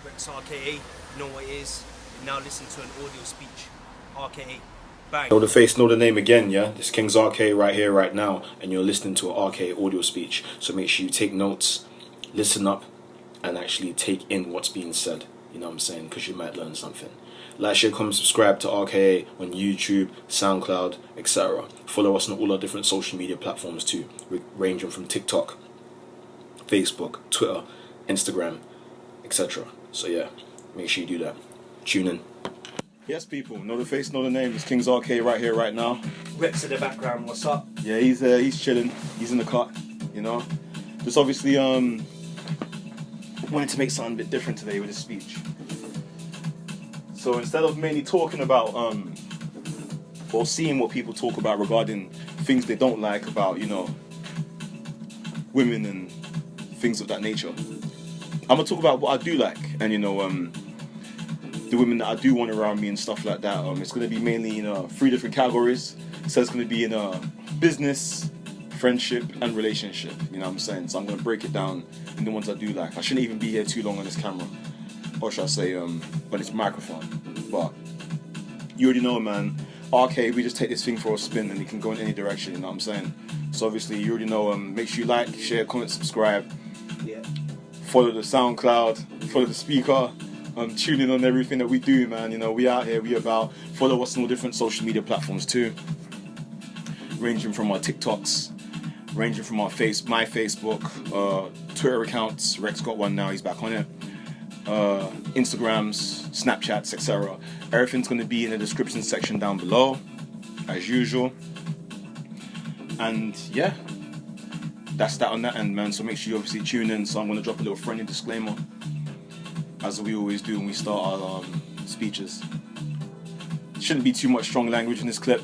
Recksz, RKA, you know what it is. You now listen to an audio speech, RKA. Bang. Know the face, know the name again, yeah? This Kingz RK right here, right now, and you're listening to an RK audio speech. So make sure you take notes, listen up, and actually take in what's being said. You know what I'm saying? Because you might learn something. Like, share, comment, subscribe to RKA on YouTube, SoundCloud, etc. Follow us on all our different social media platforms too, ranging from TikTok, Facebook, Twitter, Instagram, etc. So yeah, make sure you do that. Tune in. Yes, people, know the face, know the name. It's Kingz RK right here, right now. Recksz in the background, what's up? Yeah, he's chilling. He's in the cut, you know. Just obviously wanted to make something a bit different today with his speech. So instead of mainly talking about or seeing what people talk about regarding things they don't like about, you know, women and things of that nature, I'm gonna talk about what I do like, and you know, the women that I do want around me and stuff like that. It's gonna be mainly in 3 different categories. So it's gonna be in business, friendship, and relationship. You know what I'm saying? So I'm gonna break it down in the ones I do like. I shouldn't even be here too long on this camera, or should I say, on this microphone. But you already know, man. RK, we just take this thing for a spin, and it can go in any direction. You know what I'm saying? So obviously, you already know. Make sure you like, share, comment, subscribe. Yeah. Follow the SoundCloud. Follow the speaker. Tune in on everything that we do, man. You know, we out here, we about. Follow us on all different social media platforms too, ranging from our TikToks, ranging from our my Facebook, Twitter accounts. Recksz got one now, he's back on it. Instagrams, Snapchats, etc. Everything's going to be in the description section down below, as usual. And yeah, that's that on that end, man. So make sure you obviously tune in. So I'm going to drop a little friendly disclaimer, as we always do when we start our speeches. Shouldn't be too much strong language in this clip,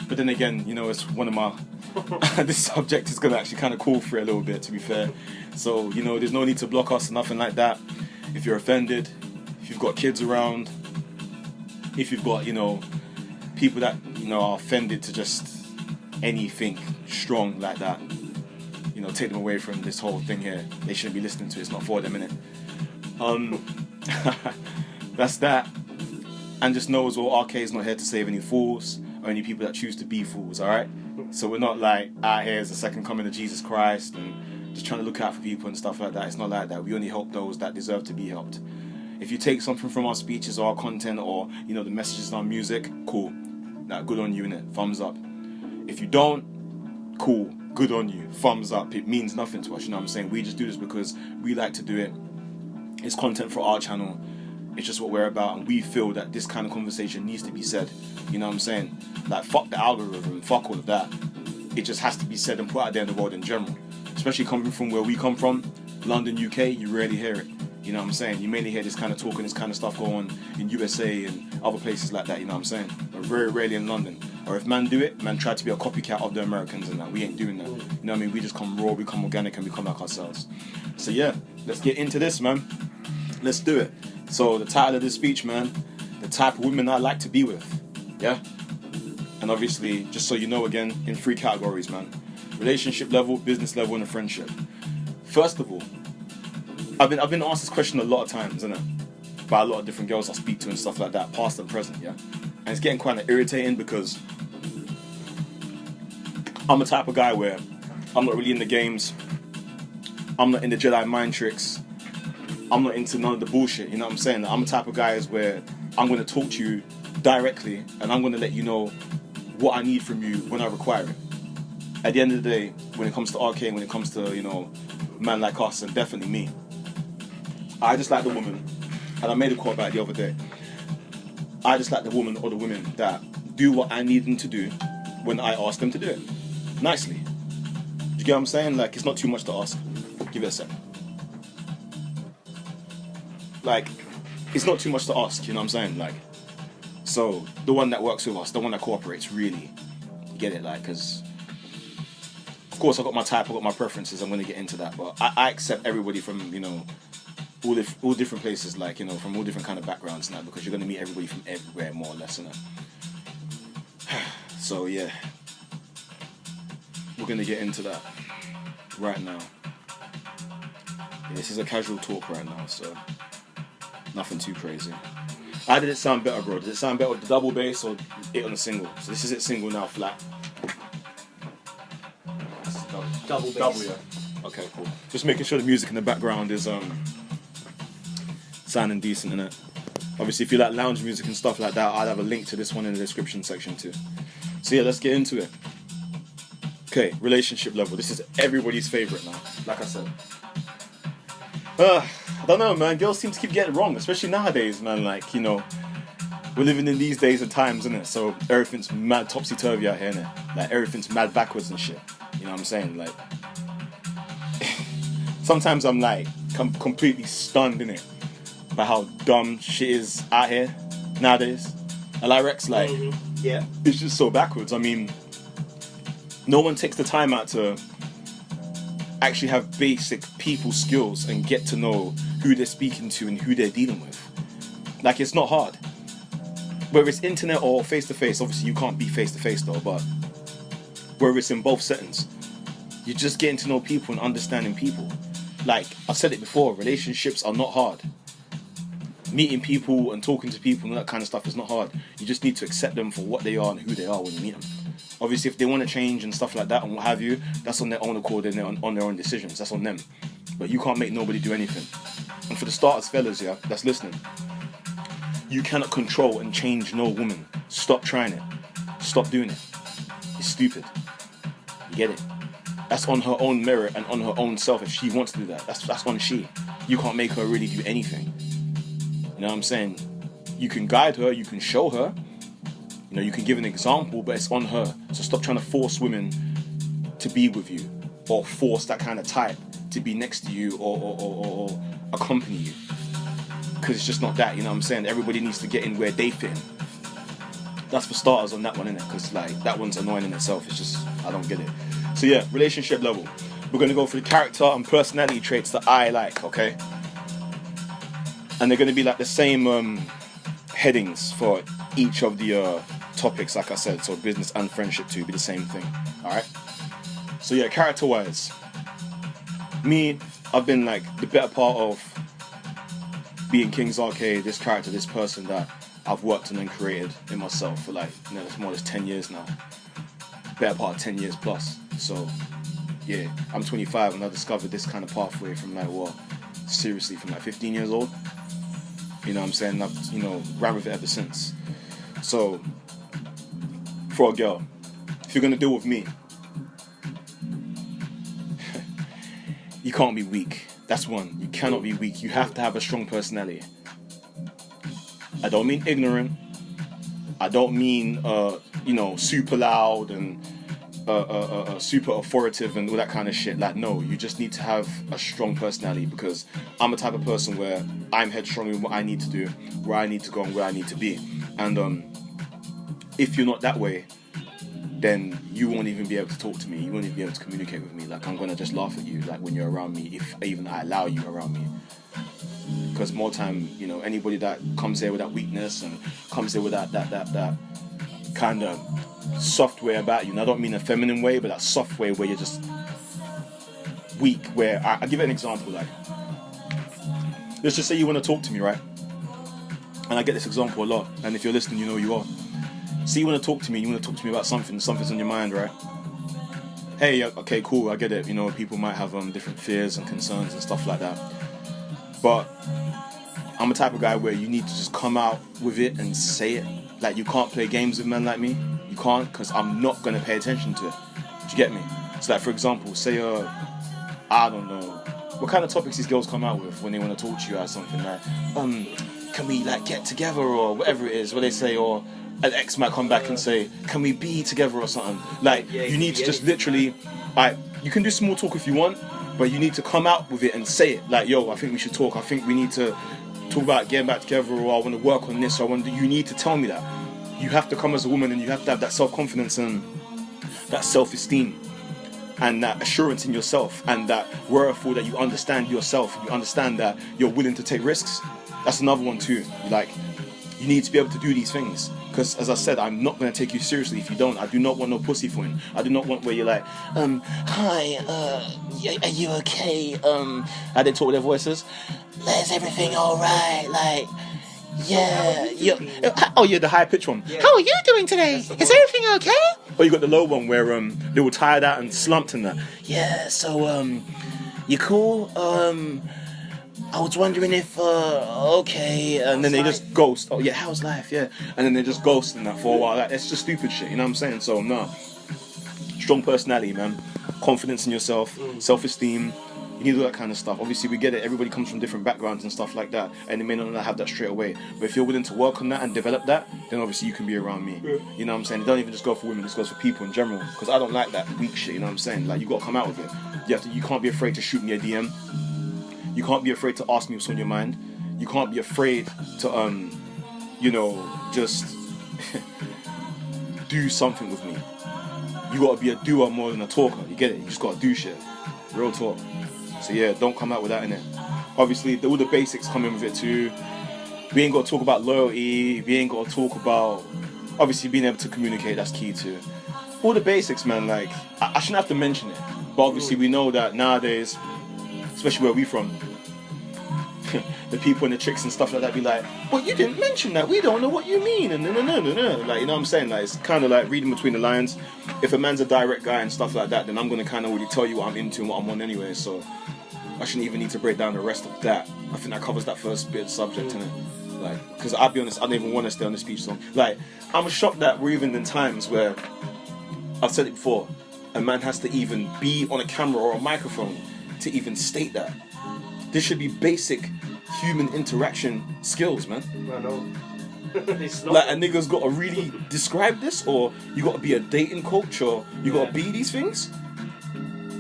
but then again, you know, it's one of my this subject is gonna actually kind of call for it a little bit, to be fair. So you know, there's no need to block us or nothing like that. If you're offended, if you've got kids around, if you've got, you know, people that, you know, are offended to just anything strong like that, you know, take them away from this whole thing here. They shouldn't be listening to it. It's not for them, innit? That's that. And just know as well, RK is not here to save any fools or any people that choose to be fools, alright? So we're not like out here as the second coming of Jesus Christ and just trying to look out for people and stuff like that. It's not like that. We only help those that deserve to be helped. If you take something from our speeches or our content or, you know, the messages in our music, cool. Nah, good on you, innit? Thumbs up. If you don't, cool. Good on you. Thumbs up. It means nothing to us, you know what I'm saying? We just do this because we like to do it. It's content for our channel. It's just what we're about, and we feel that this kind of conversation needs to be said. You know what I'm saying? Like, fuck the algorithm, fuck all of that. It just has to be said and put out there in the world in general. Especially coming from where we come from, London, UK, you rarely hear it. You know what I'm saying? You mainly hear this kind of talk and this kind of stuff go on in USA and other places like that, you know what I'm saying? But very rarely in London. Or if man do it, man try to be a copycat of the Americans and that. We ain't doing that. You know what I mean? We just come raw, we come organic, and we come like ourselves. So yeah, let's get into this, man. Let's do it. So the title of this speech, man, the type of women I like to be with, yeah? And obviously, just so you know again, in 3 categories, man. Relationship level, business level, and a friendship. First of all, I've been asked this question a lot of times, isn't it? By a lot of different girls I speak to and stuff like that, past and present, yeah? And it's getting kind of irritating because I'm the type of guy where I'm not really in the games. I'm not in the Jedi mind tricks. I'm not into none of the bullshit, you know what I'm saying? I'm the type of guy where I'm going to talk to you directly and I'm going to let you know what I need from you when I require it. At the end of the day, when it comes to RK and when it comes to, you know, man like us and definitely me, I just like the woman, and I made a quote about it the other day, I just like the woman or the women that do what I need them to do when I ask them to do it. Nicely. Do you get what I'm saying? Like, it's not too much to ask. Give it a sec. Like, it's not too much to ask, you know what I'm saying? Like, so, the one that works with us, the one that cooperates, really, you get it? Like, because, of course, I've got my type, I've got my preferences, I'm going to get into that, but I accept everybody from, you know, all different places, like, you know, from all different kind of backgrounds now, because you're going to meet everybody from everywhere, more or less, you know? So, yeah. We're going to get into that right now. Yeah, this is a casual talk right now, so Nothing too crazy. How did it sound better, bro? Did it sound better with the double bass or it on the single? So this is it single now, flat. Double bass. Double, yeah. Okay, cool. Just making sure the music in the background is sounding decent, innit? Obviously, if you like lounge music and stuff like that, I'll have a link to this one in the description section too. So yeah, let's get into it. Okay, relationship level. This is everybody's favorite now, like I said. I don't know, man. Girls seem to keep getting it wrong, especially nowadays, man. Like, you know, we're living in these days and times, innit? So everything's mad topsy-turvy out here, innit? Like, everything's mad backwards and shit. You know what I'm saying? Like, sometimes I'm like, completely stunned, innit? By how dumb shit is out here nowadays. And like Rex, like, yeah, it's just so backwards. I mean, no one takes the time out to actually have basic people skills and get to know who they're speaking to and who they're dealing with. Like, it's not hard. Whether it's internet or face-to-face, obviously you can't be face-to-face though, but whether it's in both settings, you're just getting to know people and understanding people. Like, I've said it before, relationships are not hard. Meeting people and talking to people and all that kind of stuff is not hard. You just need to accept them for what they are and who they are when you meet them. Obviously, if they want to change and stuff like that and what have you, that's on their own accord and on their own decisions. That's on them. But you can't make nobody do anything. And for the starters, fellas, yeah, that's listening, you cannot control and change no woman. Stop trying it. Stop doing it. It's stupid. You get it? That's on her own merit and on her own self if she wants to do that. That's on she. You can't make her really do anything. You know what I'm saying? You can guide her, you can show her, you know, you can give an example, but it's on her. So stop trying to force women to be with you or force that kind of type to be next to you or accompany you. Because it's just not that, you know what I'm saying? Everybody needs to get in where they fit in. That's for starters on that one, innit? Because like that one's annoying in itself. It's just, I don't get it. So yeah, relationship level. We're going to go through the character and personality traits that I like, okay? And they're going to be like the same headings for each of the topics, like I said. So business and friendship too, be the same thing. Alright? So yeah, character-wise. Me, I've been like the better part of being Kingz Arcade, this character, this person that I've worked on and created in myself for like, you know, it's more than 10 years now. Better part of 10 years plus. So yeah, I'm 25 and I discovered this kind of pathway from like what? Seriously, from like 15 years old. You know what I'm saying? I've, you know, ran with it ever since. So, for a girl, if you're going to deal with me, you can't be weak. That's one. You cannot be weak. You have to have a strong personality. I don't mean ignorant. I don't mean, you know, super loud and super authoritative and all that kind of shit. Like, no, you just need to have a strong personality, because I'm a type of person where I'm headstrong in what I need to do, where I need to go and where I need to be. And if you're not that way, then you won't even be able to talk to me. You won't even be able to communicate with me. Like, I'm gonna just laugh at you, like, when you're around me, if even I allow you around me. Because more time, you know, anybody that comes here with that weakness and comes here with that kind of soft way about you, and I don't mean a feminine way, but that soft way where you're just weak, where I give it an example. Like, let's just say you want to talk to me, right? And I get this example a lot, and if you're listening, you know who you are. So you want to talk to me about something's on your mind, right? Hey, okay, cool, I get it. You know, people might have different fears and concerns and stuff like that. But I'm a type of guy where you need to just come out with it and say it. Like, you can't play games with men like me. You can't, because I'm not going to pay attention to it. Do you get me? So, like, for example, say, I don't know, what kind of topics these girls come out with when they want to talk to you or something, like, can we, like, get together, or whatever it is, what they say, or an ex might come back and say, can we be together or something? Like, you need to just literally, like, you can do small talk if you want, but you need to come out with it and say it. Like, yo, I think we should talk. I think we need to talk about getting back together, or I want to work on this, or you need to tell me that. You have to come as a woman, and you have to have that self-confidence and that self-esteem and that assurance in yourself, and that wherefore that you understand yourself, you understand that you're willing to take risks. That's another one too. Like, you need to be able to do these things. Because as I said, I'm not gonna take you seriously if you don't. I do not want no pussyfooting. I do not want where you're like, hi, are you okay? I didn't talk with their voices. Is everything alright? Like, yeah, you're the high pitch one. Yeah. How are you doing today? Is everything okay? Or you got the low one where they were tired out and slumped in that. Yeah, so you cool? I was wondering if okay, and then they just ghost. Oh yeah, how's life? Yeah, and then they just ghost in that for a while. Like, it's just stupid shit. You know what I'm saying? So no, strong personality, man. Confidence in yourself, self-esteem. You need all that kind of stuff. Obviously, we get it. Everybody comes from different backgrounds and stuff like that, and they may not have that straight away. But if you're willing to work on that and develop that, then obviously you can be around me. Yeah. You know what I'm saying? It don't even just go for women. This goes for people in general. Because I don't like that weak shit. You know what I'm saying? Like, you got to come out with it. You can't be afraid to shoot me a DM. You can't be afraid to ask me what's on your mind. You can't be afraid to just do something with me. You gotta be a doer more than a talker. You get it? You just gotta do shit. Real talk. So yeah, don't come out with that in it. Obviously, all the basics come in with it too. We ain't gotta talk about loyalty. We ain't gotta talk about obviously being able to communicate. That's key too. All the basics, man. Like I shouldn't have to mention it, but obviously we know that nowadays, especially where we from, the people and the chicks and stuff like that be like, well, you didn't mention that, we don't know what you mean, and no. Like, you know what I'm saying? Like, it's kind of like reading between the lines. If a man's a direct guy and stuff like that, then I'm going to kind of already tell you what I'm into and what I'm on anyway, so I shouldn't even need to break down the rest of that. I think that covers that first bit of subject, innit? Like, because I'll be honest, I don't even want to stay on the speech song. Like, I'm shocked that we're even in times where, I've said it before, a man has to even be on a camera or a microphone to even state that. This should be basic human interaction skills, man. I know. It's not. Like, a nigga's got to really describe this, or you got to be a dating coach, or you got to be these things.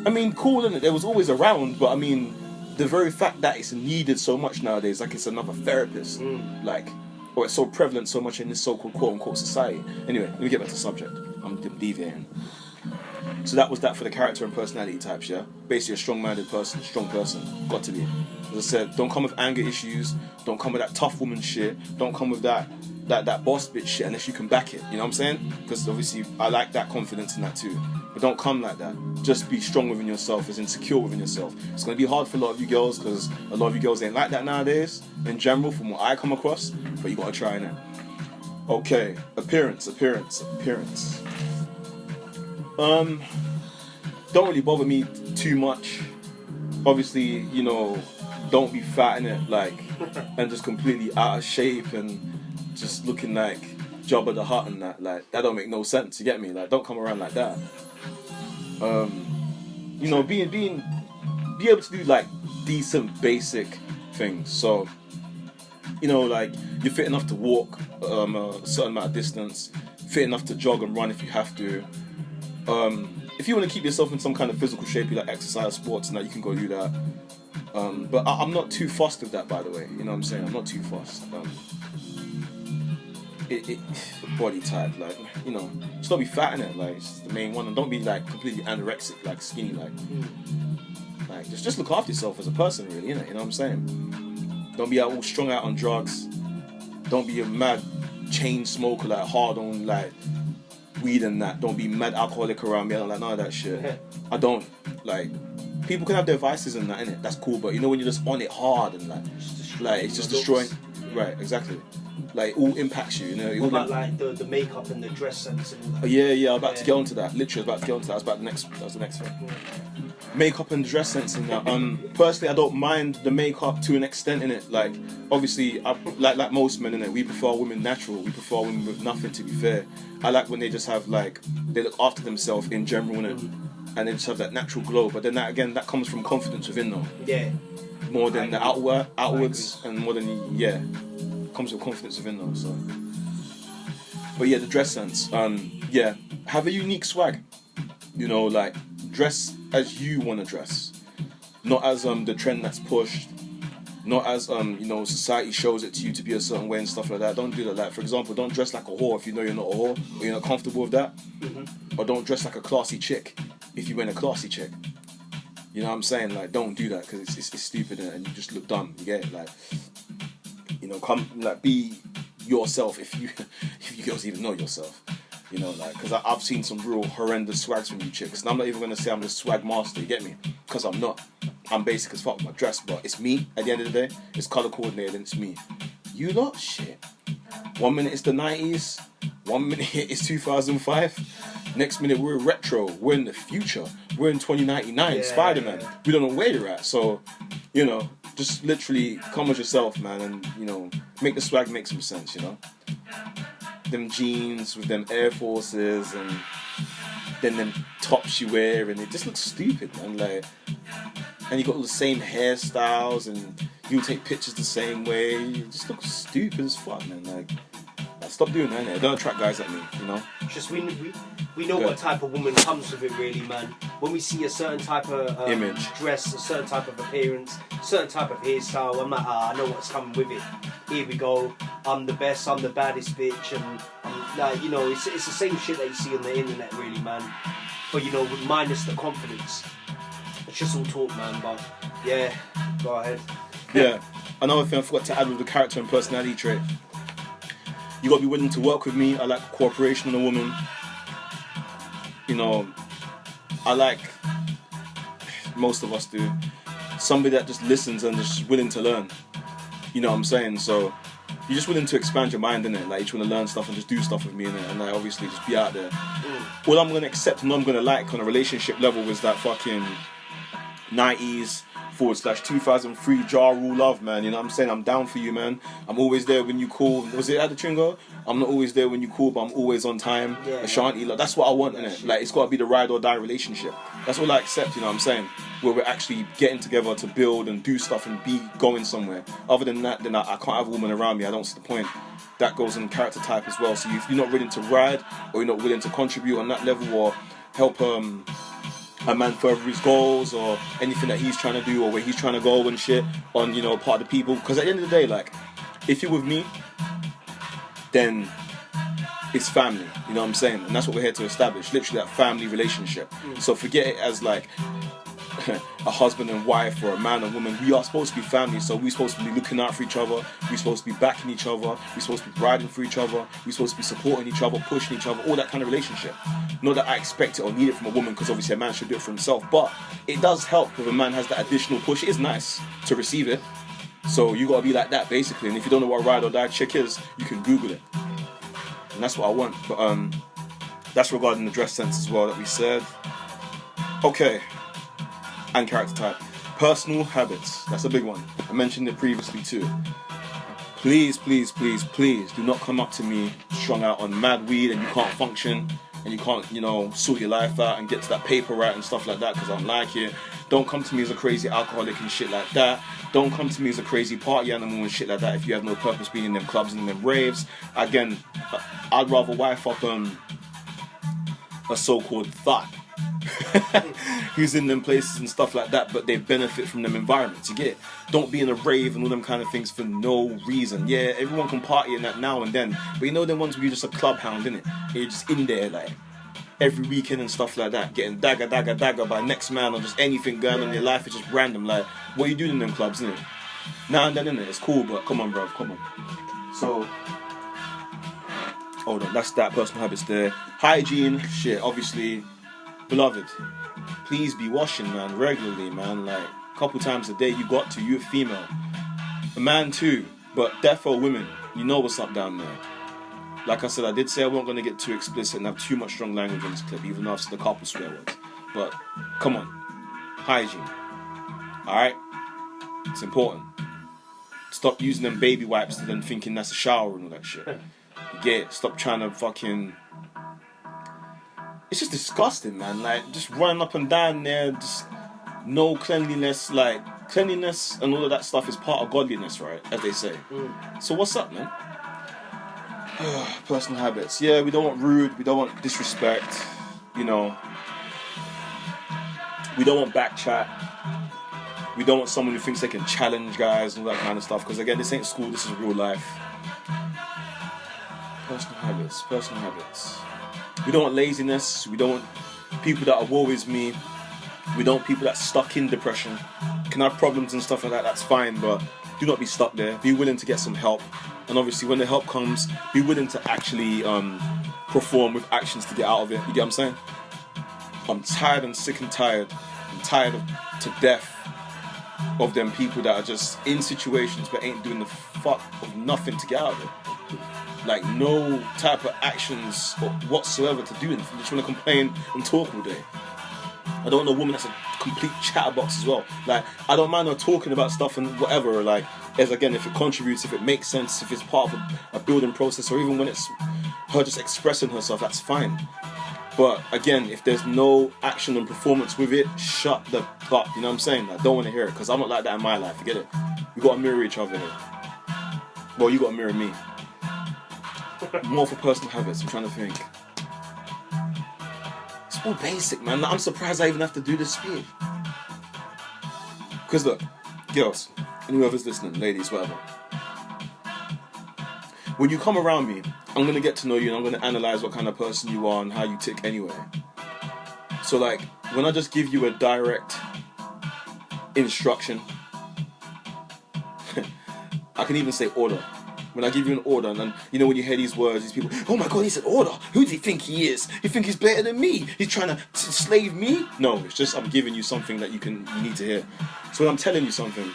I mean, cool, innit? There was always around, but I mean, the very fact that it's needed so much nowadays, like it's another therapist, like, or it's so prevalent so much in this so-called quote-unquote society. Anyway, let me get back to the subject. I'm deviating. So that was that for the character and personality types, yeah? Basically a strong-minded person, strong person. Got to be. As I said, don't come with anger issues, don't come with that tough woman shit, don't come with that boss bitch shit unless you can back it, you know what I'm saying? Because obviously I like that confidence in that too. But don't come like that. Just be strong within yourself, as insecure within yourself. It's going to be hard for a lot of you girls, because a lot of you girls ain't like that nowadays, in general, from what I come across, but you got to try it. Okay, appearance. Don't really bother me too much. Obviously, you know, don't be fat in it, like, and just completely out of shape and just looking like Jabba the Hutt and that. Like, that don't make no sense. You get me? Like, don't come around like that. You know, be able to do like decent basic things. So, you know, like, you're fit enough to walk a certain amount of distance, fit enough to jog and run if you have to. If you want to keep yourself in some kind of physical shape, you like exercise, sports, and that, you can go do that. But I'm not too fussed with that, by the way. You know what I'm saying? I'm not too fussed. Body type, like, you know, just don't be fat in it, like, it's the main one, and don't be like completely anorexic, like skinny, like just look after yourself as a person, really, innit? You know what I'm saying? Don't be all strung out on drugs. Don't be a mad chain smoker, like hard on like weed and that. Don't be mad alcoholic around me. I don't like none of that shit. I don't like. People can have their vices and that, innit? That's cool, but you know when you're just on it hard and like it's just destroying. Right, exactly. Like, it all impacts you, you know. What about like the makeup and the dress sense and all that? Yeah, I'm about to get onto that. Literally, about to get onto that. That was the next thing. Makeup and dress sense and that. Personally, I don't mind the makeup to an extent, innit. Like, obviously, like most men, innit, we prefer women natural. We prefer women with nothing, to be fair. I like when they just have, like, they look after themselves in general, innit. And they just have that natural glow. But then that, again, that comes from confidence within, though. Yeah. More than the outwards, and more than comes with confidence within though. So, but yeah, the dress sense. Yeah, have a unique swag. You know, like, dress as you want to dress, not as the trend that's pushed, not as you know, society shows it to you to be a certain way and stuff like that. Don't do that. Like, for example, don't dress like a whore if you know you're not a whore or you're not comfortable with that. Or don't dress like a classy chick if you ain't a classy chick. You know what I'm saying? Like, don't do that, because it's stupid and you just look dumb. You get it? Like, you know, come, like, be yourself if you girls even know yourself. You know, like, because I've seen some real horrendous swags from you chicks. And I'm not even going to say I'm the swag master, you get me? Because I'm not. I'm basic as fuck with my dress, but it's me at the end of the day. It's colour coordinated and it's me. You lot, shit. 1 minute it's the 90s, 1 minute it's 2005, next minute we're retro, we're in the future, we're in 2099, Spider-Man. We don't know where you're at, so, you know, just literally come as yourself, man, and, you know, make the swag make some sense, you know? Them jeans with them Air Forces and then them tops you wear, and it just looks stupid, man. Like, and you got all the same hairstyles, and you take pictures the same way. You just look stupid as fuck, man. Like stop doing that, innit? Don't attract guys like me, you know. Just we know what type of woman comes with it, really, man. When we see a certain type of image, dress, a certain type of appearance, a certain type of hairstyle, I'm like, I know what's coming with it. Here we go. I'm the best. I'm the baddest bitch, and I'm like, you know, it's the same shit that you see on the internet, really, man. But you know, minus the confidence. It's just all talk, man. But yeah, go ahead. Yeah, another thing I forgot to add with the character and personality trait. You gotta be willing to work with me. I like cooperation in a woman. You know, I like, most of us do, somebody that just listens and just willing to learn. You know what I'm saying? So you're just willing to expand your mind, innit? Like, you just want to learn stuff and just do stuff with me, innit? And like, obviously just be out there. All I'm gonna accept and all I'm gonna like on a relationship level is that fucking 90s /2003 Ja Rule love, man. You know what I'm saying? I'm down for you, man. I'm always there when you call. Was it at the Tringo? I'm not always there when you call, but I'm always on time. Yeah, Ashanti, like, that's what I want, innit? Like, it's got to be the ride or die relationship. That's all I accept, you know what I'm saying? Where we're actually getting together to build and do stuff and be going somewhere. Other than that, then I can't have a woman around me. I don't see the point. That goes in character type as well. So if you're not willing to ride, or you're not willing to contribute on that level, or help a man further his goals, or anything that he's trying to do, or where he's trying to go and shit, on, you know, part of the people. Because at the end of the day, like, if you're with me, then it's family, you know what I'm saying? And that's what we're here to establish, literally that family relationship. So forget it as like a husband and wife, or a man and woman. We are supposed to be family, so we're supposed to be looking out for each other, we're supposed to be backing each other, we're supposed to be riding for each other, we're supposed to be supporting each other, pushing each other, all that kind of relationship. Not that I expect it or need it from a woman, because obviously a man should do it for himself, but it does help if a man has that additional push. It is nice to receive it, so you gotta be like that, basically. And if you don't know what a ride or die chick is, you can Google it, and that's what I want. But that's regarding the dress sense as well that we said. Okay. And character type. Personal habits. That's a big one. I mentioned it previously too. Please, please, please, please do not come up to me strung out on mad weed and you can't function and you can't, you know, sort your life out and get to that paper right and stuff like that, because I'm like it. Don't come to me as a crazy alcoholic and shit like that. Don't come to me as a crazy party animal and shit like that if you have no purpose being in them clubs and in them raves. Again, I'd rather wife up a so-called thot who's in them places and stuff like that, but they benefit from them environments. You get it? Don't be in a rave and all them kind of things for no reason. Yeah, everyone can party in that now and then, but you know them ones where you're just a club hound, innit? You're just in there like every weekend and stuff like that, getting dagger by next man, or just anything going on in your life is just random. Like, what are you doing in them clubs, innit? Now and then, innit? It's cool, but come on, bro, come on. So, hold on, that's that. Personal habits there. Hygiene, shit, obviously. Beloved, please be washing, man, regularly, man. Like, a couple times a day, you got to. You're a female. A man too, but defo women, you know what's up down there. Like I said, I did say I wasn't going to get too explicit and have too much strong language in this clip, even though I've said a couple swear words. But, come on. Hygiene. Alright? It's important. Stop using them baby wipes and then thinking that's a shower and all that shit. You get it? Stop trying to fucking... It's just disgusting, man. Like, just running up and down there, just no cleanliness. Like, cleanliness and all of that stuff is part of godliness, right? As they say. So what's up, man? Personal habits. Yeah, we don't want rude. We don't want disrespect. You know. We don't want back chat. We don't want someone who thinks they can challenge guys and all that kind of stuff. Because again, this ain't school. This is real life. Personal habits. Personal habits. We don't want laziness. We don't want people that are woe is me. We don't want people that are stuck in depression. Can have problems and stuff like that, that's fine, but do not be stuck there. Be willing to get some help, and obviously when the help comes, be willing to actually perform with actions to get out of it. You get what I'm saying? I'm tired and sick and tired. I'm tired to death of them people that are just in situations but ain't doing the fuck of nothing to get out of it. Like no type of actions whatsoever to do anything. They just want to complain and talk all day. I don't want a woman that's a complete chatterbox as well. Like, I don't mind her talking about stuff and whatever, like, as again, if it contributes, if it makes sense, if it's part of a building process, or even when it's her just expressing herself, that's fine. But again, if there's no action and performance with it, shut the fuck, you know what I'm saying? I don't want to hear it, because I'm not like that in my life, you get it? We got to mirror each other here. Well, you got to mirror me. More for personal habits, I'm trying to think. It's all basic, man. I'm surprised I even have to do this speech. Because look, girls, and whoever's listening, ladies, whatever. When you come around me, I'm going to get to know you and I'm going to analyze what kind of person you are and how you tick anyway. So like, when I just give you a direct instruction, I can even say order. When I give you an order, and then, you know, when you hear these words, these people, oh my God, he said order. Who does he think he is? You think he's better than me? He's trying to slave me? No, it's just I'm giving you something that you need to hear. So when I'm telling you something,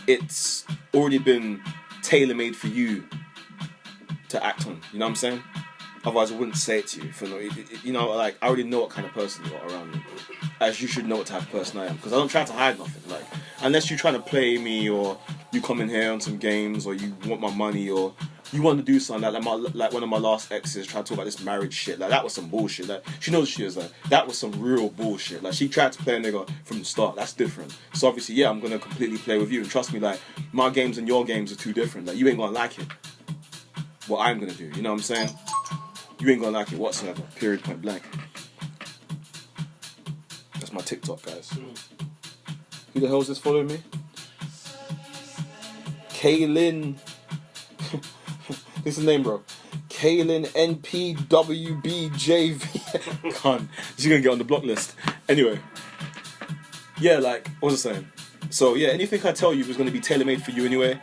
it's already been tailor-made for you to act on. You know what I'm saying? Otherwise, I wouldn't say it to you. For no, you know, like, I already know what kind of person you are around me. As you should know what type of person I am. Because I don't try to hide nothing. Like, unless you're trying to play me, or you come in here on some games, or you want my money, or you want to do something like one of my last exes tried to talk about this marriage shit. Like, that was some bullshit. Like, she knows she is. Like, that was some real bullshit. Like, she tried to play a nigga from the start. That's different. So obviously, yeah, I'm gonna completely play with you. And trust me, like, my games and your games are too different. Like, you ain't gonna like it. What I'm gonna do. You know what I'm saying? You ain't gonna like it whatsoever. Period. Point blank. That's my TikTok, guys. Who the hell is this following me? Kaylin. This is the name, bro. Kaylin NPWBJV. Can't. She's gonna get on the block list. Anyway. Yeah, like, what was I saying? So, yeah, anything I tell you is gonna be tailor-made for you anyway.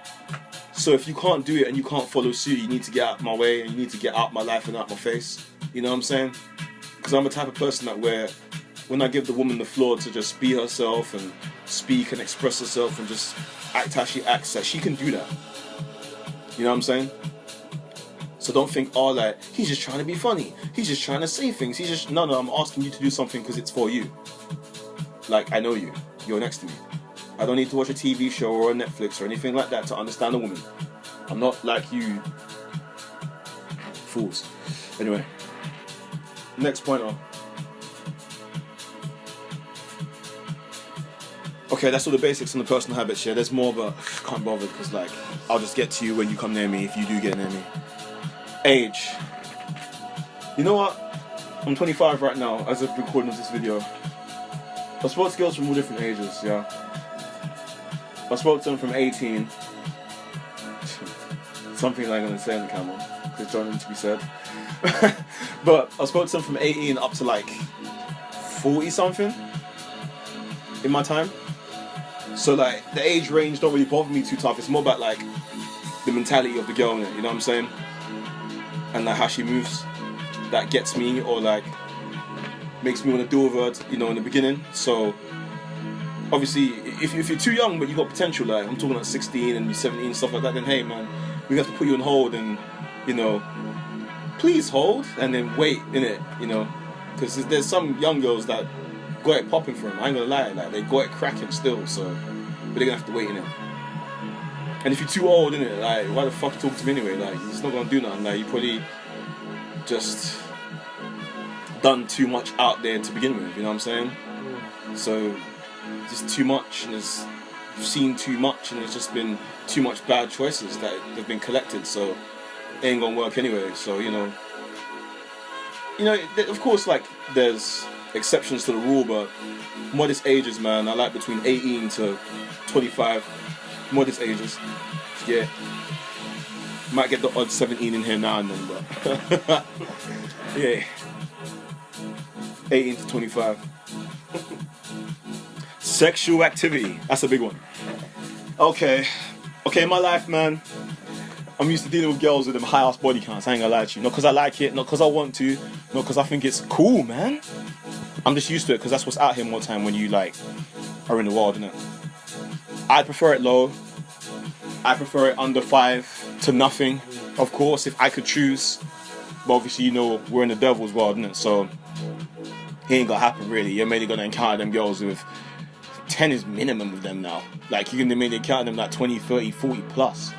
So if you can't do it and you can't follow suit, you need to get out of my way and you need to get out of my life and out of my face. You know what I'm saying? Because I'm the type of person that when I give the woman the floor to just be herself and speak and express herself and just act how she acts, that she can do that. You know what I'm saying? So don't think, oh, like, he's just trying to be funny. He's just trying to say things. No, I'm asking you to do something because it's for you. Like, I know you. You're next to me. I don't need to watch a TV show or a Netflix or anything like that to understand a woman. I'm not like you fools. Anyway, next point on. Okay, that's all the basics on the personal habits. Yeah, there's more, but I can't bother because, like, I'll just get to you when you come near me if you do get near me. Age. You know what? I'm 25 right now as of recording this video. I spoke to girls from all different ages, yeah. I spoke to them from 18. Something I'm going to say on the camera, because it's don't need to be said. But I spoke to them from 18 up to like 40 something in my time. So like the age range don't really bother me too tough. It's more about like the mentality of the girl in it, you know what I'm saying? And like how she moves. That gets me, or like makes me want to deal with her, you know, in the beginning. So obviously, if you're too young but you got potential, like I'm talking like 16 and you're 17 stuff like that, then hey man, we have to put you on hold and, you know, please hold and then wait, innit, you know, because there's some young girls that got it popping for them. I ain't gonna lie, like they got it cracking still, so but they're gonna have to wait, innit. And if you're too old, innit, like why the fuck talk to me anyway? Like it's not gonna do nothing. Like you probably just done too much out there to begin with, you know what I'm saying? So just too much, and you've seen too much, and there's just been too much bad choices that have been collected, so it ain't gonna work anyway. So you know, of course, like there's exceptions to the rule, but modest ages, man. I like between 18 to 25. Modest ages, yeah. Might get the odd 17 in here now and then, but yeah, 18 to 25. Sexual activity, that's a big one. Okay, in my life, man, I'm used to dealing with girls with them high ass body counts. I ain't gonna lie to you. Not because I like it, not because I want to, not because I think it's cool, man. I'm just used to it because that's what's out here more time when you like are in the world, innit? I prefer it low. I prefer it under 5 to nothing, of course, if I could choose. But obviously, you know, we're in the devil's world, innit? So it ain't gonna happen, really. You're mainly gonna encounter them girls with 10 is minimum with them now. Like, you're gonna mainly encounter them like 20, 30, 40 plus.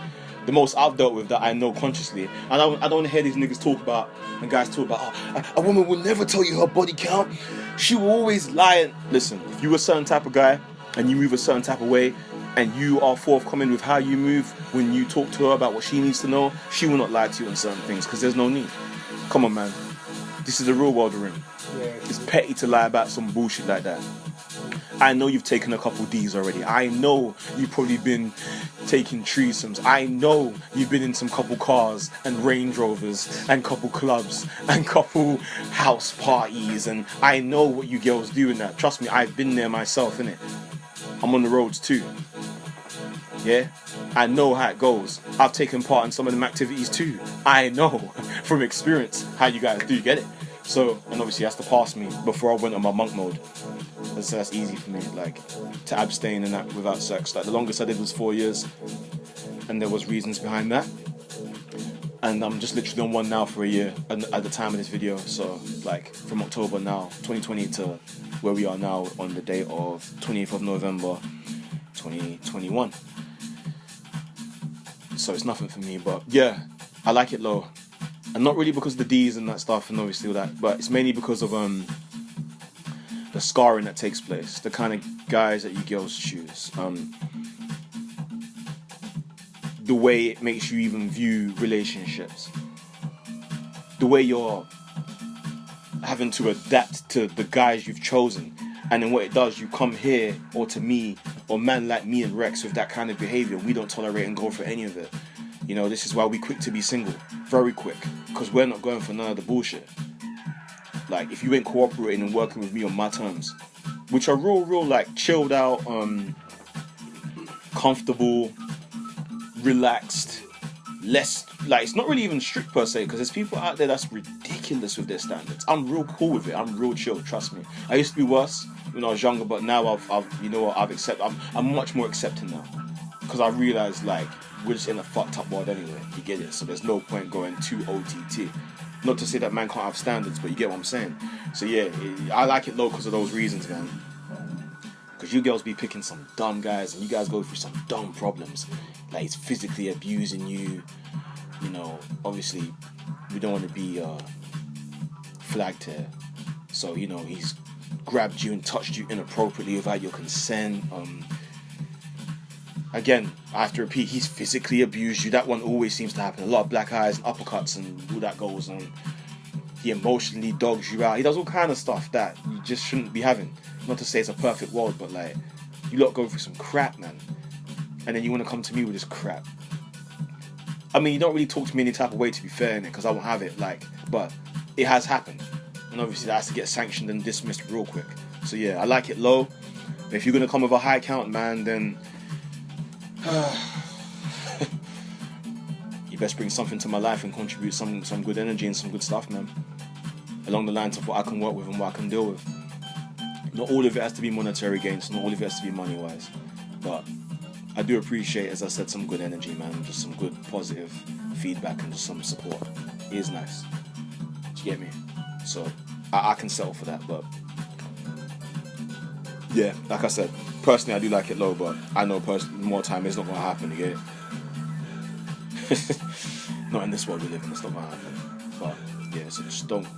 The most I've dealt with that I know consciously. And I don't want to hear these niggas talk about, and guys talk about, a woman will never tell you her body count. She will always lie. Listen, if you're a certain type of guy, and you move a certain type of way, and you are forthcoming with how you move when you talk to her about what she needs to know, she will not lie to you on certain things, because there's no need. Come on, man. This is the real world we're in. Yeah, it's petty to lie about some bullshit like that. I know you've taken a couple D's already. I know you've probably been taking threesomes. I know you've been in some couple cars and Range Rovers and couple clubs and couple house parties, and I know what you girls do in that. Trust me, I've been there myself, innit? I'm on the roads too. Yeah? I know how it goes. I've taken part in some of them activities too. I know from experience how you guys do, get it? So, and obviously that's to pass me before I went on my monk mode. So that's easy for me, like, to abstain and that without sex. Like, the longest I did was 4 years, and there was reasons behind that. And I'm just literally on one now for a year at the time of this video. So, like, from October now, 2020 to where we are now on the date of 28th of November, 2021. So it's nothing for me, but yeah, I like it low. And not really because of the D's and that stuff and obviously all that, but it's mainly because of the scarring that takes place, the kind of guys that you girls choose, the way it makes you even view relationships, the way you're having to adapt to the guys you've chosen, and then what it does, you come here, or to me, or man like me and Rex with that kind of behaviour, we don't tolerate and go for any of it. You know, this is why we quick to be single, very quick, because we're not going for none of the bullshit. Like, if you ain't cooperating and working with me on my terms, which are real, like, chilled out, comfortable, relaxed, less, like, it's not really even strict per se, because there's people out there that's ridiculous with their standards. I'm real cool with it. I'm real chill, trust me. I used to be worse when I was younger, but now I'm much more accepting now, because I realize, like, we're just in a fucked up world anyway. You get it? So there's no point going too OTT. Not to say that man can't have standards, but you get what I'm saying. So yeah, I like it low because of those reasons, man. Because you girls be picking some dumb guys, and you guys go through some dumb problems. Like, he's physically abusing you. You know, obviously, we don't want to be flagged here. So, you know, he's grabbed you and touched you inappropriately without your consent. Again, I have to repeat, he's physically abused you. That one always seems to happen. A lot of black eyes and uppercuts and all that goes on. He emotionally dogs you out. He does all kind of stuff that you just shouldn't be having. Not to say it's a perfect world, but like, you lot go through some crap, man. And then you want to come to me with this crap. I mean, you don't really talk to me any type of way, to be fair, innit? Because I won't have it, like, but it has happened. And obviously that has to get sanctioned and dismissed real quick. So yeah, I like it low. But if you're going to come with a high count, man, then you best bring something to my life and contribute some good energy and some good stuff, man. Along the lines of what I can work with and what I can deal with. Not all of it has to be monetary gains, not all of it has to be money-wise. But I do appreciate, as I said, some good energy, man. Just some good positive feedback and just some support. It is nice. Do you get me? So I can settle for that, but yeah, like I said, personally I do like it low, but I know more time it's not going to happen again. Not in this world we live in, it's not going to happen. But yeah, so just don't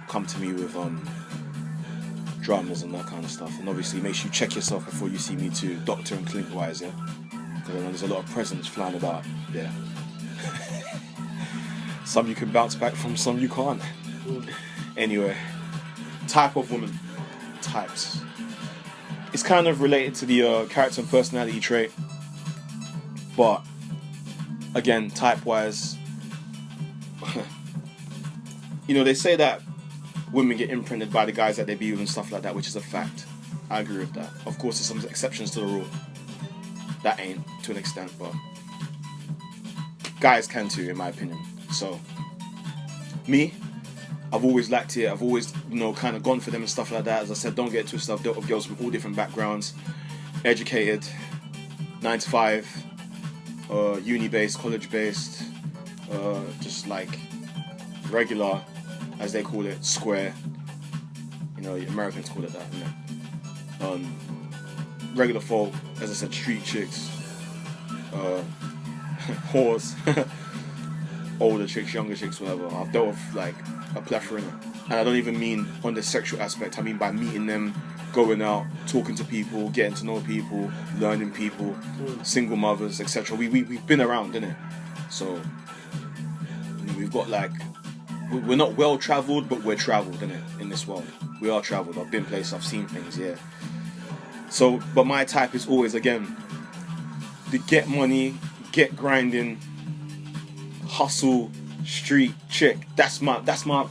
come to me with dramas and that kind of stuff. And obviously make sure you check yourself before you see me too, doctor and clinic wise, yeah? Because I know there's a lot of presents flying about, yeah. Some you can bounce back from, some you can't. Anyway, type of woman. Types. It's kind of related to the character and personality trait, but again, type-wise, you know, they say that women get imprinted by the guys that they be with and stuff like that, which is a fact. I agree with that. Of course, there's some exceptions to the rule, that ain't to an extent, but guys can too, in my opinion. So me, I've always liked it. I've always, kind of gone for them and stuff like that. As I said, don't get twisted. I've dealt with girls from all different backgrounds, educated, 9 to 5, uni-based, college-based, just like regular, as they call it, square. The Americans call it that, regular folk, as I said, street chicks, whores, older chicks, younger chicks, whatever. I've dealt with like a plethora, and I don't even mean on the sexual aspect. I mean by meeting them, going out, talking to people, getting to know people, learning people, single mothers, etc. We've been around, innit? So we've got like, we're not well travelled, but we're travelled, innit? In this world, we are travelled. I've been places, I've seen things, yeah. So, but my type is always, again, the get money, get grinding, hustle, street chick. That's my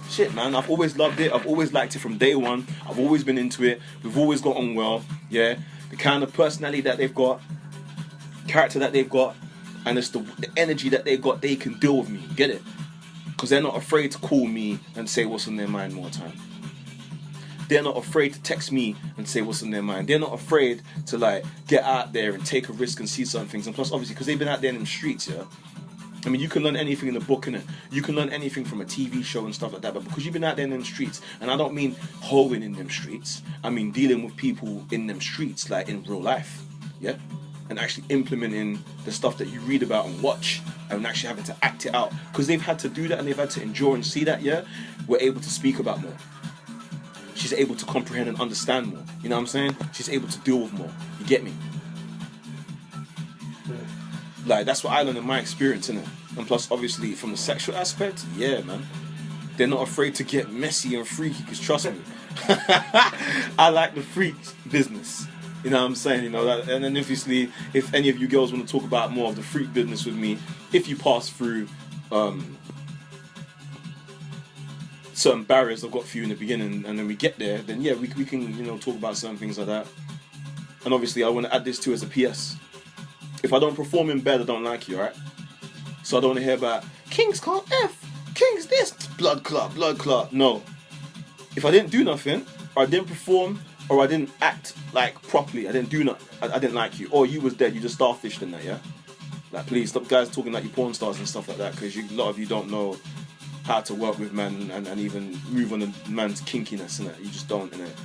shit, man. I've always loved it. I've always liked it from day one. I've always been into it. We've always got on well, yeah. The kind of personality that they've got, character that they've got, and it's the energy that they've got. They can deal with me, get it? Because they're not afraid to call me and say what's on their mind more time. They're not afraid to text me and say what's on their mind. They're not afraid to like get out there and take a risk and see certain things. And plus, obviously, because they've been out there in the streets, yeah. I mean, you can learn anything in a book, innit? You can learn anything from a TV show and stuff like that. But because you've been out there in them streets, and I don't mean hoeing in them streets, I mean dealing with people in them streets, like in real life, yeah? And actually implementing the stuff that you read about and watch, and actually having to act it out. Because they've had to do that and they've had to endure and see that, yeah? We're able to speak about more. She's able to comprehend and understand more. You know what I'm saying? She's able to deal with more. You get me? Like, that's what I learned in my experience, innit? And plus, obviously, from the sexual aspect, yeah, man. They're not afraid to get messy and freaky, because trust me, I like the freak business. You know what I'm saying? And then obviously, if any of you girls want to talk about more of the freak business with me, if you pass through certain barriers I've got for you in the beginning, and then we get there, then yeah, we can talk about certain things like that. And obviously, I want to add this too as a PS. If I don't perform in bed, I don't like you, alright? So I don't want to hear about Kingz can't F, Kingz this, blood clot. No. If I didn't do nothing, or I didn't perform, or I didn't act like properly, I didn't do nothing, I didn't like you, or you was dead, you just starfished in that, yeah? Like, please stop guys talking like you porn stars and stuff like that, because a lot of you don't know how to work with men and even move on the man's kinkiness, innit? You just don't, innit?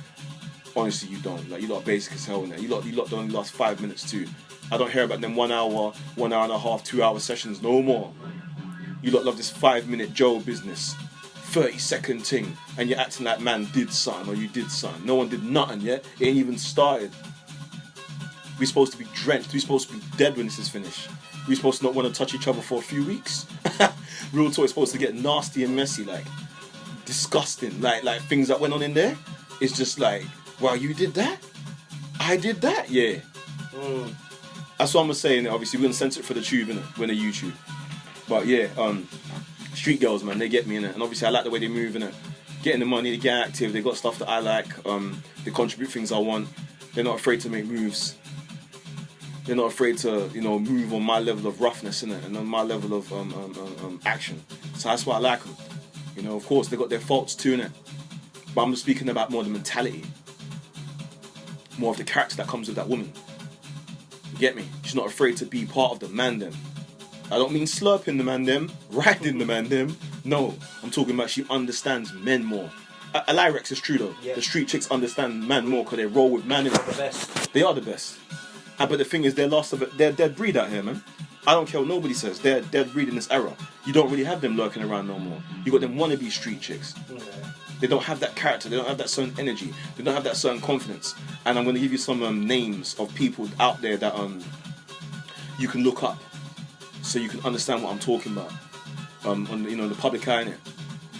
Honestly, you don't. Like, you lot are basic as hell, innit? You lot don't last 5 minutes too. I don't hear about them 1 hour, 1 hour and a half, 2 hour sessions, no more. You lot love this 5-minute Joe business, 30-second thing, and you're acting like man did something or you did something. No one did nothing yet. It ain't even started. We're supposed to be drenched. We're supposed to be dead when this is finished. We're supposed to not want to touch each other for a few weeks. Real talk is supposed to get nasty and messy, like disgusting. Like things that went on in there. It's just like, wow, you did that? I did that? Yeah. That's what I'm saying. Obviously, we're going to censor it for the tube, innit? We're on YouTube. But yeah, street girls, man, they get me, innit? And obviously, I like the way they move, innit? Getting the money, they get active, they got stuff that I like, they contribute things I want. They're not afraid to make moves. They're not afraid to, move on my level of roughness, innit? And on my level of action. So that's why I like them. Of course, they got their faults too, innit? But I'm just speaking about more the mentality. More of the character that comes with that woman. You get me? She's not afraid to be part of the man-dem. I don't mean slurping the man-dem, riding the man-dem. No, I'm talking about she understands men more. Recksz is true though. Yeah. The street chicks understand man more because they roll with man in it. The best. They are the best. But the thing is, they're dead breed out here, man. I don't care what nobody says. They're dead breed in this era. You don't really have them lurking around no more. You got them wannabe street chicks. Yeah. They don't have that character. They don't have that certain energy. They don't have that certain confidence. And I'm going to give you some names of people out there that you can look up, so you can understand what I'm talking about. On the public eye, innit?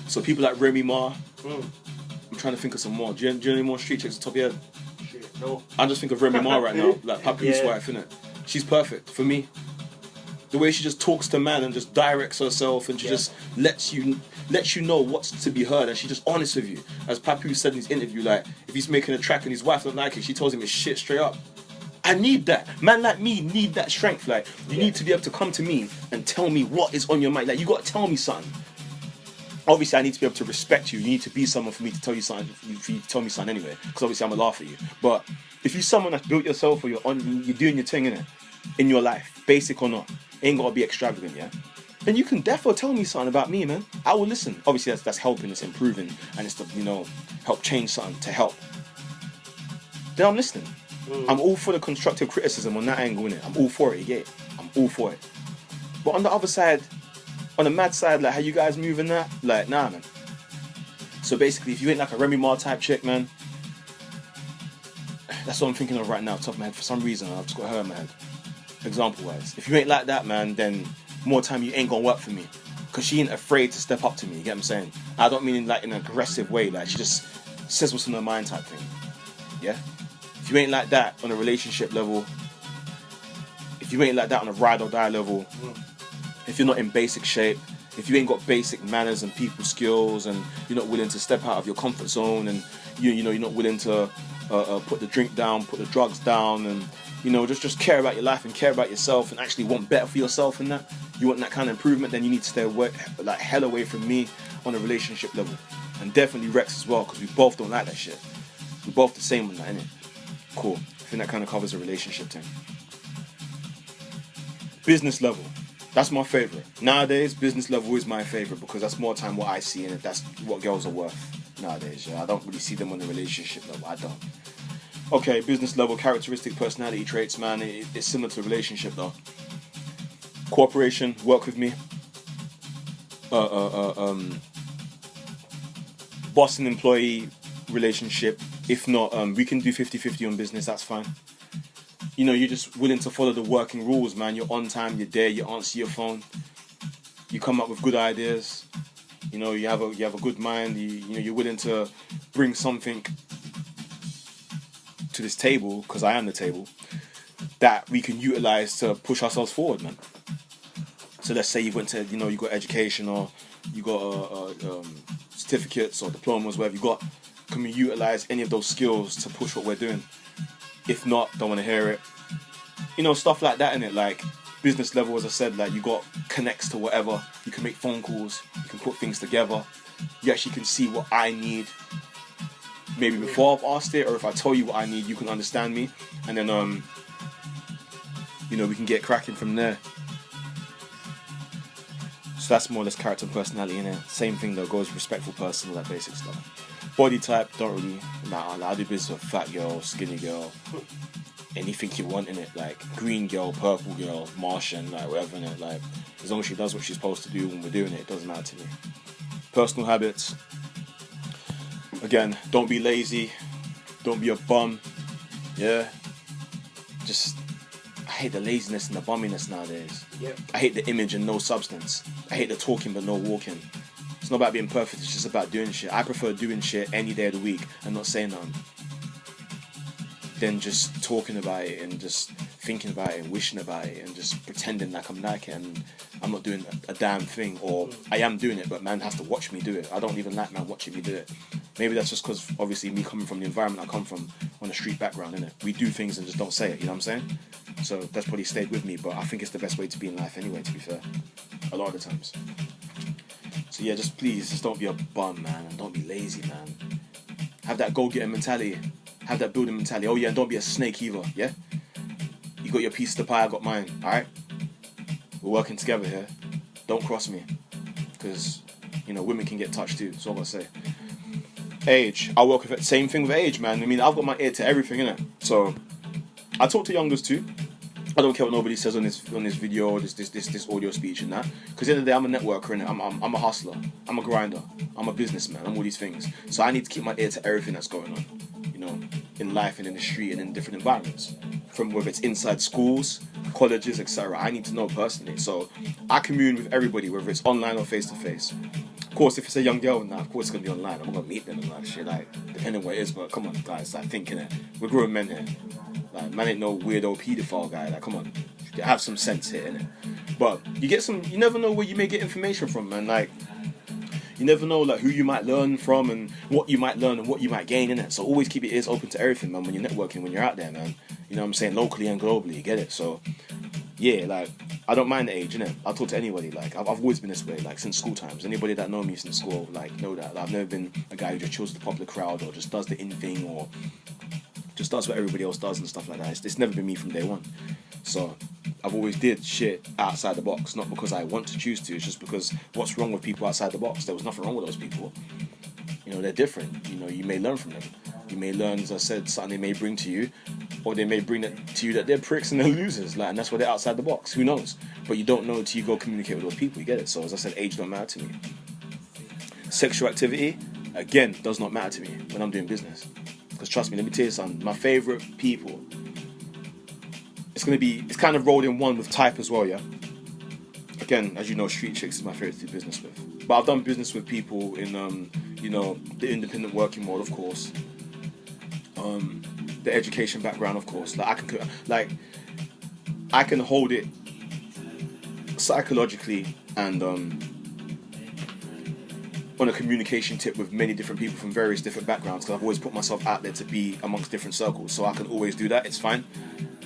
So people like Remy Ma. I'm trying to think of some more. Do you know any more street chicks at the top of your head? Shit, no. I just think of Remy Ma right now, like Papoose wife, innit? She's perfect for me. The way she just talks to man and just directs herself, and she just lets you know what's to be heard, and she's just honest with you. As Papoose said in his interview, like, if he's making a track and his wife don't like it, she tells him it's shit straight up. I need that. Man like me need that strength. Like, you need to be able to come to me and tell me what is on your mind. Like, you got to tell me something. Obviously, I need to be able to respect you. You need to be someone for me to tell you something, for you to tell me something anyway. Because obviously, I'm going to laugh at you. But if you're someone that's built yourself or you're doing your thing, innit, in your life, basic or not, ain't got to be extravagant, yeah? Then you can definitely tell me something about me, man. I will listen. Obviously, that's helping, it's improving, and it's to, help change something, to help. Then I'm listening. I'm all for the constructive criticism on that angle, innit? I'm all for it, you get it? I'm all for it. But on the other side, on the mad side, like how you guys moving that, like, nah, man. So basically, if you ain't like a Remy Ma type chick, man, that's what I'm thinking of right now, top of my head. For some reason, I've just got her in my head. Example-wise. If you ain't like that, man, then more time you ain't gonna work for me. Because she ain't afraid to step up to me, you get what I'm saying? I don't mean in like an aggressive way, like she just says what's in her mind type thing. Yeah? If you ain't like that on a relationship level, if you ain't like that on a ride or die level, if you're not in basic shape, if you ain't got basic manners and people skills, and you're not willing to step out of your comfort zone, and you're not willing to put the drink down, put the drugs down, and just care about your life and care about yourself and actually want better for yourself, and that you want that kind of improvement, then you need to stay away, like hell away from me on a relationship level, and definitely Rex as well, because we both don't like that shit. We're both the same on that, innit? Cool. I think that kind of covers a relationship thing. Business level. That's my favourite. Nowadays, business level is my favourite because that's more time what I see in it. That's what girls are worth nowadays. Yeah? I don't really see them on the relationship level. I don't. Okay, business level, characteristic personality traits, man. It's similar to a relationship though. Cooperation, work with me. Boss and employee relationship. If not, we can do 50-50 on business, that's fine. You're just willing to follow the working rules, man. You're on time, you're there, you answer your phone. You come up with good ideas. You have a good mind. You're willing to bring something to this table, because I am the table, that we can utilize to push ourselves forward, man. So let's say you went to, you got education, or you got certificates or diplomas, whatever you got. Can we utilize any of those skills to push what we're doing? If not, don't want to hear it. Stuff like that, innit? Like, business level, as I said, like, you got connects to whatever. You can make phone calls. You can put things together. You actually can see what I need. Maybe before I've asked it, or if I tell you what I need, you can understand me. And then, we can get cracking from there. So that's more or less character and personality, innit? Same thing, though, goes respectful person, all that basic stuff. Body type, don't really matter. Like, I do business with fat girl, skinny girl, anything you want in it, like green girl, purple girl, Martian, like whatever in it. Like, as long as she does what she's supposed to do when we're doing it, it doesn't matter to me. Personal habits. Again, don't be lazy, don't be a bum. Yeah. I hate the laziness and the bumminess nowadays. Yep. I hate the image and no substance. I hate the talking but no walking. It's not about being perfect, it's just about doing shit. I prefer doing shit any day of the week and not saying nothing than just talking about it and just thinking about it and wishing about it and just pretending like I'm like it and I'm not doing a damn thing, or I am doing it but man has to watch me do it. I don't even like man watching me do it. Maybe that's just because obviously me coming from the environment I come from on a street background, innit? We do things and just don't say it, you know what I'm saying? So that's probably stayed with me, but I think it's the best way to be in life anyway, to be fair. A lot of the times. So yeah, just don't be a bum, man, and don't be lazy, man. Have that go-getter mentality. Have that building mentality. Oh yeah, and don't be a snake either, yeah? You got your piece of the pie, I got mine, alright? We're working together here. Don't cross me. Because, women can get touched too, that's all I'm gonna say. Age. I work with it. Same thing with age, man. I mean, I've got my ear to everything, innit? So, I talk to youngers too. I don't care what nobody says on this video or this audio speech and that. Because at the end of the day, I'm a networker, innit? I'm a hustler. I'm a grinder. I'm a businessman. I'm all these things. So I need to keep my ear to everything that's going on, in life and in the street and in different environments. From whether it's inside schools, colleges, etc. I need to know personally. So I commune with everybody, whether it's online or face to face. Of course, if it's a young girl, now of course it's gonna be online. I'm gonna meet them and like shit, like depending on what it is. But come on, guys, like thinking it. We're grown men here. Like, man ain't no weirdo paedophile guy. Like, come on, have some sense here, innit? But you never know where you may get information from, man. Like, you never know, like, who you might learn from and what you might learn and what you might gain, innit? So always keep your ears open to everything, man, when you're networking, when you're out there, man. You know what I'm saying? Locally and globally, you get it? So, yeah, like, I don't mind the age, innit? I'll talk to anybody. Like, I've always been this way, like, since school times. Anybody that know me since school, like, know that. I've never been a guy who just chose the popular crowd or just does the in thing or just does what everybody else does and stuff like that. It's never been me from day one. So, I've always did shit outside the box, not because I want to choose to, it's just because what's wrong with people outside the box? There was nothing wrong with those people. You know, they're different. You know, you may learn from them. You may learn, as I said, something they may bring to you, or they may bring it to you that they're pricks and they're losers, like, and that's why they're outside the box. Who knows? But you don't know till you go communicate with those people. You get it? So, as I said, age don't matter to me. Sexual activity, again, does not matter to me when I'm doing business. Because trust me, let me tell you something. My favorite people, it's kind of rolled in one with type as well, yeah? Again, as you know, street chicks is my favorite to do business with. But I've done business with people in, you know, the independent working world, of course. The education background, of course. Like I can hold it psychologically and on a communication tip with many different people from various different backgrounds, because I've always put myself out there to be amongst different circles, so I can always do that. It's fine.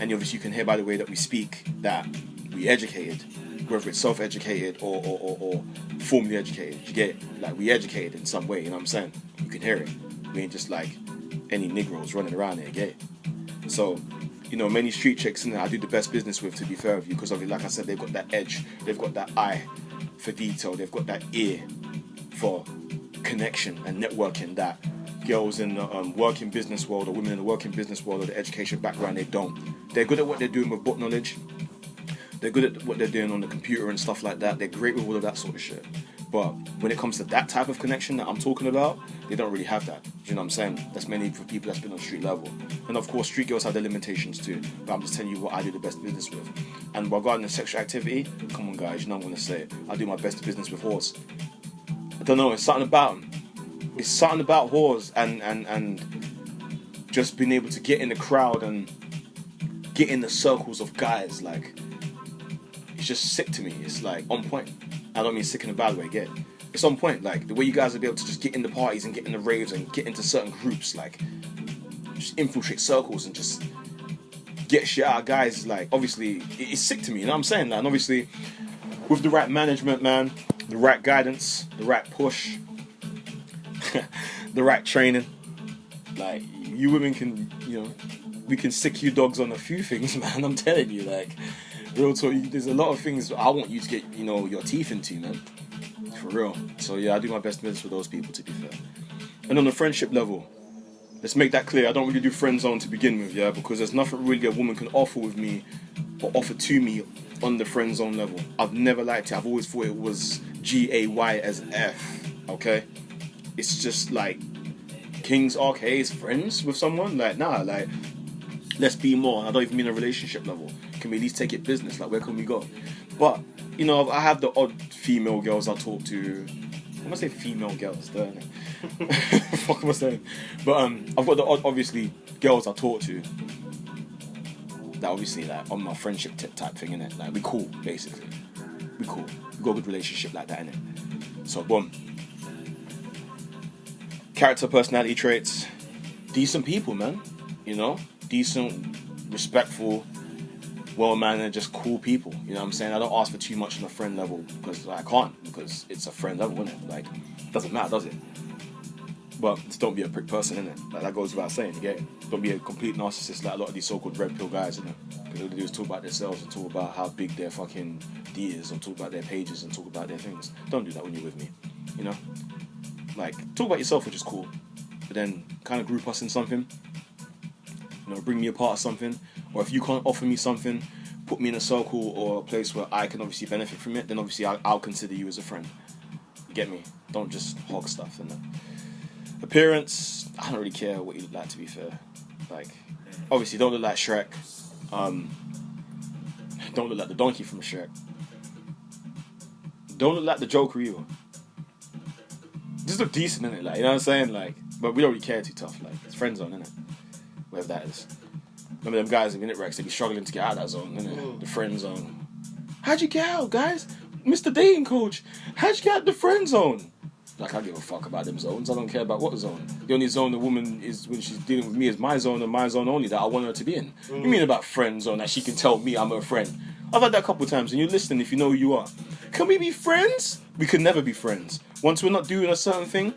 And obviously you can hear by the way that we speak that we educated, whether it's self-educated or formally educated. You get it? Like, we educated in some way, you know what I'm saying? You can hear it. We ain't just like any Negroes running around there, you get it? So, you know, many street chicks in there I do the best business with, to be fair with you, because of it, like I said, they've got that edge, they've got that eye for detail, they've got that ear for connection and networking that girls in the working business world or women in the working business world or the education background, they don't. They're good at what they're doing with book knowledge. They're good at what they're doing on the computer and stuff like that. They're great with all of that sort of shit. But when it comes to that type of connection that I'm talking about, they don't really have that. Do you know what I'm saying? That's mainly for people that's been on street level. And of course, street girls have their limitations too. But I'm just telling you what I do the best business with. And regarding the sexual activity, come on guys, you know I'm going to say it. I do my best business with whores. I don't know, it's something about them. It's something about whores and just being able to get in the crowd and get in the circles of guys, like, it's just sick to me. It's like on point. I don't mean sick in a bad way, get it? It's on point. Like, the way you guys will be able to just get in the parties and get in the raves and get into certain groups, like, just infiltrate circles and just get shit out of guys, like, obviously, it's sick to me, you know what I'm saying? Like, and obviously, with the right management, man, the right guidance, the right push, the right training, like, you women can, you know, we can sick you dogs on a few things, man, I'm telling you, like, real talk, there's a lot of things I want you to get, you know, your teeth into, man, for real. So yeah, I do my best business with those people, to be fair. And on the friendship level, let's make that clear, I don't really do friend zone to begin with, yeah, because there's nothing really a woman can offer with me or offer to me on the friend zone level. I've never liked it. I've always thought it was GAYSF, okay? It's just like, Kingz RK is friends with someone? Like, nah, like, let's be more. I don't even mean a relationship level. Can we at least take it business? Like, where can we go? But, you know, I have the odd female girls I talk to. I'm gonna say female girls, don't I? Fuck am I saying? But I've got the odd, obviously, girls I talk to that obviously, like, on my friendship type thing, innit? Like, we cool, basically. We cool. We got a good relationship like that, innit? So, boom. Character, personality traits. Decent people, man. You know? Decent, respectful, well-mannered, just cool people. You know what I'm saying? I don't ask for too much on a friend level because I can't, because it's a friend level, isn't it? Like, it doesn't matter, does it? But just don't be a prick person, innit? Like, that goes without saying, you get it? Don't be a complete narcissist like a lot of these so-called red pill guys, innit? Because all they do is talk about themselves and talk about how big their fucking D is, or talk about their pages and talk about their things. Don't do that when you're with me, you know? Like, talk about yourself, which is cool, but then kind of group us in something. You know, bring me a part of something, or if you can't offer me something, put me in a circle or a place where I can obviously benefit from it, then obviously I'll consider you as a friend. You get me? Don't just hog stuff. And appearance, I don't really care what you look like, to be fair. Like, obviously don't look like Shrek. Don't look like the donkey from Shrek. Don't look like the Joker either. Just look decent, innit? Like, you know what I'm saying? Like, but we don't really care too tough. Like, it's friend zone, innit? Whatever that is. Remember them guys in Minute Rex, they be struggling to get out of that zone, innit? The friend zone. How'd you get out, guys? Mr. Dating Coach, how'd you get out the friend zone? Like, I give a fuck about them zones. I don't care about what zone. The only zone the woman is when she's dealing with me is my zone and my zone only that I want her to be in. You mean about friend zone that she can tell me I'm her friend? I've had that a couple of times, and you're listening if you know who you are. Can we be friends? We can never be friends. Once we're not doing a certain thing,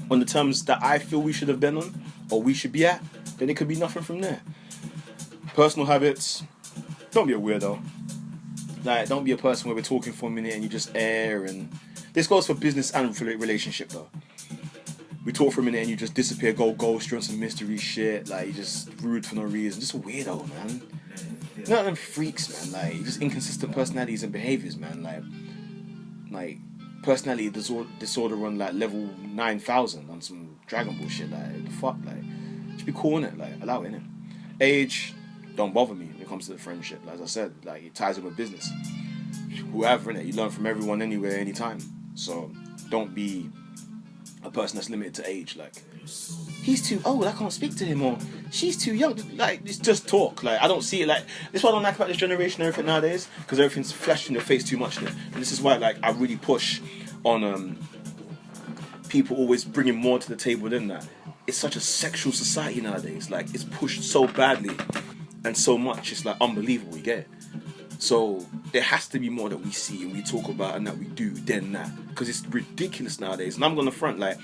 on the terms that I feel we should have been on, or we should be at, then it could be nothing from there. Personal habits. Don't be a weirdo. Like, don't be a person where we're talking for a minute and you just air and... This goes for business and relationship though. We talk for a minute and you just disappear, go ghost, you're on some mystery shit, like you just rude for no reason. Just a weirdo, man. None of them freaks, man. Like, just inconsistent personalities and behaviors, man. Like personality disorder on like level 9,000 on some Dragon Ball shit. Like, the fuck, like, just be cool in it, like, allow it in it. Age, don't bother me when it comes to the friendship. Like, as I said, like, it ties in with business. Whoever in it, you learn from everyone anywhere, anytime. So don't be a person that's limited to age. Like, he's too old, I can't speak to him, or she's too young. Like, it's just talk. Like, I don't see it. Like, this is why I don't like about this generation and everything nowadays, because everything's flashed in your face too much. And this is why, like, I really push on people always bringing more to the table than that. It's such a sexual society nowadays. Like, it's pushed so badly and so much. It's like unbelievable. You get it? So there has to be more that we see and we talk about and that we do than that, because it's ridiculous nowadays. And I'm gonna front, like,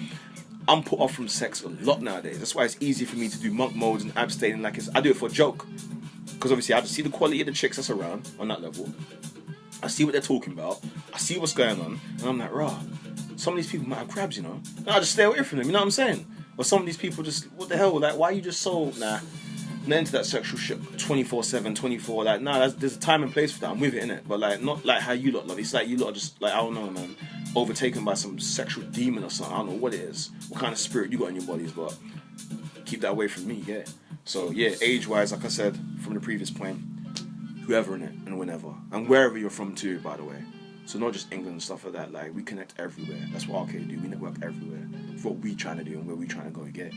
I'm put off from sex a lot nowadays. That's why it's easy for me to do monk modes and abstaining. Like, I do it for a joke, because obviously I just see the quality of the chicks that's around on that level. I see what they're talking about. I see what's going on, and I'm like, rah, some of these people might have crabs, you know. And I just stay away from them. You know what I'm saying? Or some of these people just, what the hell? Like, why are you just so not into that sexual shit 24/7, 24. Like, nah, there's a time and place for that. I'm with it, innit? But like, not like how you lot love. It's like you lot are just like, I don't know, man, overtaken by some sexual demon or something. I don't know what it is, what kind of spirit you got in your bodies, but keep that away from me, yeah. So yeah, age-wise, like I said from the previous point, whoever in it and whenever and wherever you're from too, by the way. So not just England and stuff like that. Like, we connect everywhere. That's what Arcade do. We network everywhere. It's what we trying to do and where we trying to go. You get it?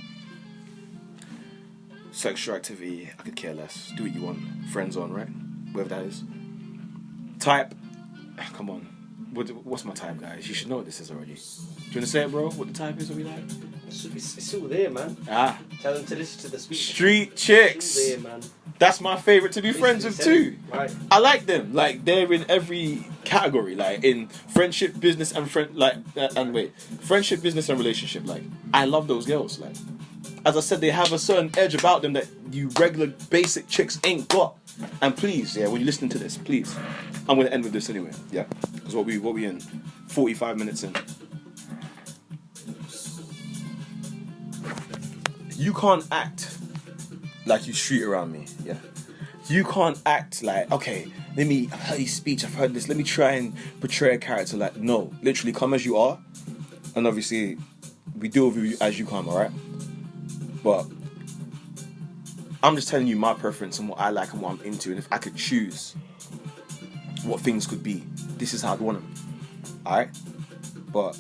Sexual activity, I could care less. Do what you want. Friends on, right? Whatever that is. Type. Come on. What's my type, guys? You should know what this is already. Do you want to say it, bro? What the type is? What we like? It's all there, man. Tell them to listen to the speech. Street chicks. It's all there, man. That's my favourite to be friends with too. Right. I like them. Like, they're in every category. Like, in friendship, business, and friendship, business, and relationship. Like, I love those girls. Like, as I said, they have a certain edge about them that you regular basic chicks ain't got. And please, yeah, when you're listening to this, please, I'm gonna end with this anyway. Yeah, because what we in 45 minutes in. You can't act like you street around me. Yeah, you can't act like, okay, I've heard his speech, I've heard this, let me try and portray a character. Like, no, literally come as you are, and obviously we deal with you as you come. All right. But I'm just telling you my preference and what I like and what I'm into, and if I could choose what things could be, this is how I'd want them. Alright? But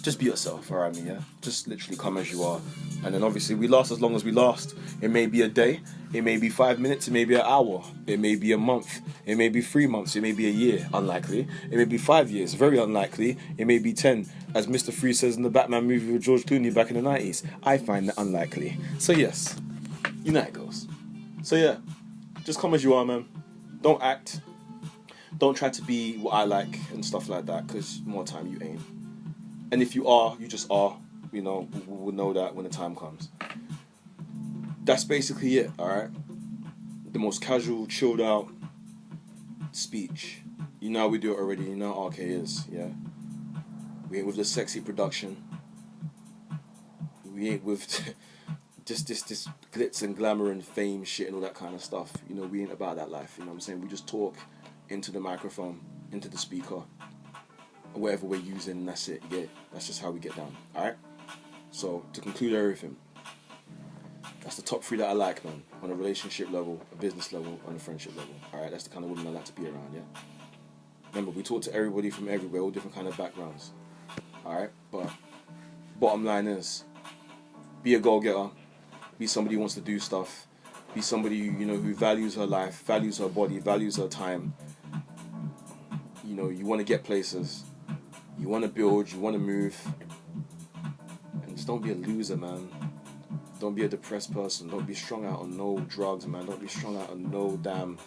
just be yourself, alright, me, yeah? Just literally come as you are. And then obviously we last as long as we last. It may be a day, it may be 5 minutes, it may be an hour, it may be a month, it may be 3 months, it may be a year, unlikely. It may be 5 years, very unlikely. It may be 10, as Mr. Freeze says in the Batman movie with George Clooney back in the 90s. I find that unlikely. So yes, you know how it goes. So yeah, just come as you are, man. Don't act. Don't try to be what I like and stuff like that, because more time you ain't. And if you are, you just are. You know, we'll know that when the time comes. That's basically it, alright? The most casual, chilled out speech. You know how we do it already. You know how RK is, yeah? We ain't with the sexy production. We ain't with just this glitz and glamour and fame shit and all that kind of stuff. You know, we ain't about that life, you know what I'm saying? We just talk into the microphone, into the speaker, or whatever we're using, and that's it. Yeah, that's just how we get down, alright? So, to conclude everything, that's the top 3 that I like, man. On a relationship level, a business level, on a friendship level. Alright, that's the kind of woman I like to be around, yeah? Remember, we talk to everybody from everywhere, all different kind of backgrounds. Alright? But, bottom line is, be a go-getter. Be somebody who wants to do stuff. Be somebody, you know, who values her life, values her body, values her time. You know, you want to get places. you want to build, you want to move, and just don't be a loser, man. Don't be a depressed person. Don't be strung out on no drugs, man. Don't be strung out on no damn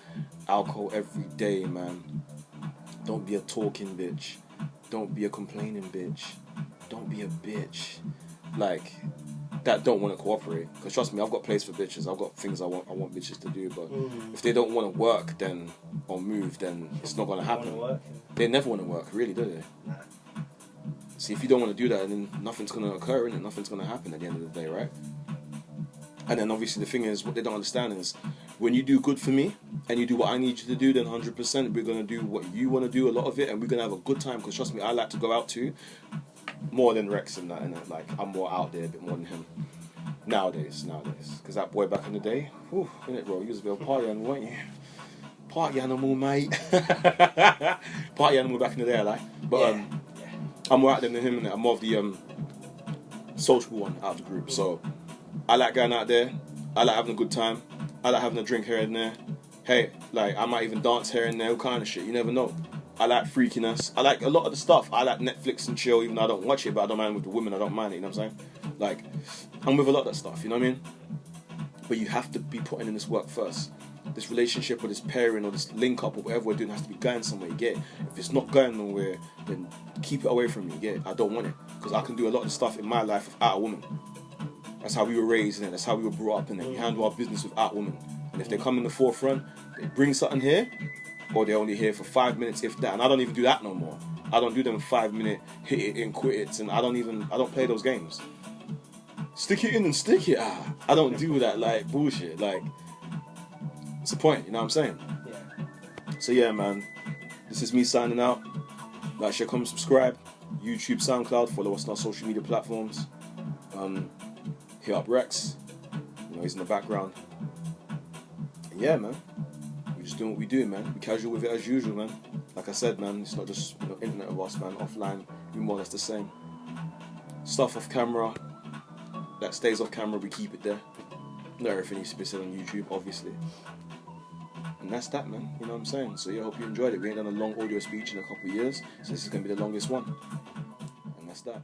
alcohol every day, man. Don't be a talking bitch. Don't be a complaining bitch. Don't be a bitch. Like, that don't want to cooperate. Because trust me, I've got place for bitches. I've got things I want bitches to do. But if they don't want to work then or move, then it's not going to happen. They never want to work, really, do they? Nah. See, if you don't want to do that, then nothing's going to occur, and nothing's going to happen at the end of the day, right? And then obviously the thing is, what they don't understand is, when you do good for me, and you do what I need you to do, then 100% we're going to do what you want to do, a lot of it, and we're going to have a good time, because trust me, I like to go out too, more than Recksz and that, and like, I'm more out there a bit more than him. Nowadays. Because that boy back in the day, whew, innit bro, you was a bit of a party animal, weren't you? Party animal, mate. Party animal back in the day, I like. But I'm more out there than him, and I'm more of the sociable one out of the group, so I like going out there. I like having a good time. I like having a drink here and there. Hey, like, I might even dance here and there, all kind of shit. You never know. I like freakiness. I like a lot of the stuff. I like Netflix and chill, even though I don't watch it, but I don't mind with the women. I don't mind it, you know what I'm saying? Like, I'm with a lot of that stuff, you know what I mean? But you have to be putting in this work first. This relationship or this pairing or this link up or whatever we're doing has to be going somewhere, you get it? If it's not going nowhere, then keep it away from me, you get it? I don't want it. Because I can do a lot of stuff in my life without a woman. That's how we were raised in it. That's how we were brought up in it. We handle our business without women. And if they come in the forefront, they bring something here, or they're only here for 5 minutes, if that. And I don't even do that no more. I don't do them 5 minute hit it and quit it, and I don't play those games. Stick it in and stick it out. I don't do that like bullshit. Like, what's the point? You know what I'm saying? Yeah. So yeah, man. This is me signing out. Like, share, comment, subscribe. YouTube, SoundCloud. Follow us on our social media platforms. Hit up Recksz. You know, he's in the background. And yeah, man. We're just doing what we do, man. Be casual with it as usual, man. Like I said, man, it's not just, you know, internet of us, man. Offline, we more or less the same. Stuff off camera that stays off camera, we keep it there. Not everything needs to be said on YouTube, obviously. And that's that, man. You know what I'm saying? So yeah, I hope you enjoyed it. We ain't done a long audio speech in a couple of years, so this is gonna be the longest one. And that's that.